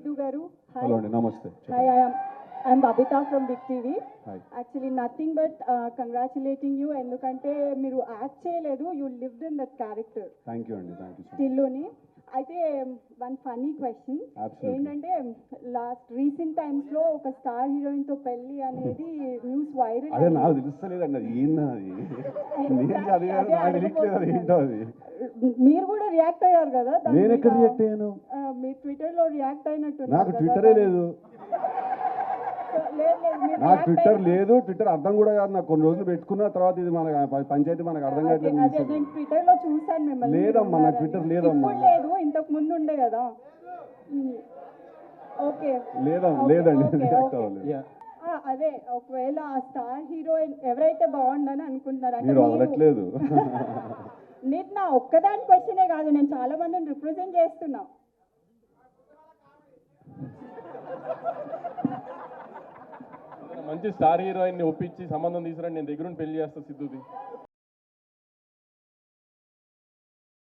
Sidhu garu. Hi. Hello, namaste. Hi, I'm Babita from Big TV. Hi. Actually, nothing but congratulating you. ఎందుకంటే మీరు act చేయలేదు, you lived in that character. Thank you, Andy. Thank you so much. స్టిల్లోని అయితే one funny question ఏంటంటే last recent times లో ఒక star heroine తో పెళ్లి అనేది న్యూస్ వైరల్. అదే నాకు తెలుస్తలేదండి అది ఏందని అది నాకు తెలియట్లేదు అది ఏంటో అది. మీరు కూడా రియాక్ట్ అయ్యారు కదా. నేను ఎక్కడ రియాక్ట్ అయ్యాను? మీరు ట్విట్టర్ లో రియాక్ట్ అయినట్టు. నాకు ట్విట్టరే లేదు. నాకు ట్విట్టర్ లేదు. ట్విట్టర్ అర్థం కూడా కాదు నాకు. కొన్ని రోజులు పెట్టుకున్న తర్వాత ఇది మన పంచాయతీ మనకు అర్థం కావట్లేదు. ట్విట్టర్ లో చూసాను మిమ్మల్ని. లేదమ్మా నాకు ట్విట్టర్ లేదమ్మా. లేదు, ఇంతకు ముందు ఉండే కదా. ఓకే లేదండి. అదే ఒకవేళ ఆ స్టార్ హీరోయిన్ ఎవరైతే బాగుందని అనుకుంటున్నారు మీరు అవ్వట్లేదు. నేను నా ఒక్కదాని క్వశ్చనే కాదు, నేను చాలా మందిని రిప్రజెంట్ చేస్తున్నా. మంచి స్టార్ హీరోయిన్ ని ఒప్పించి సంబంధం తీసుకురండి, నేను దగ్గరుండి పెళ్లి చేస్తా సిద్ధుది.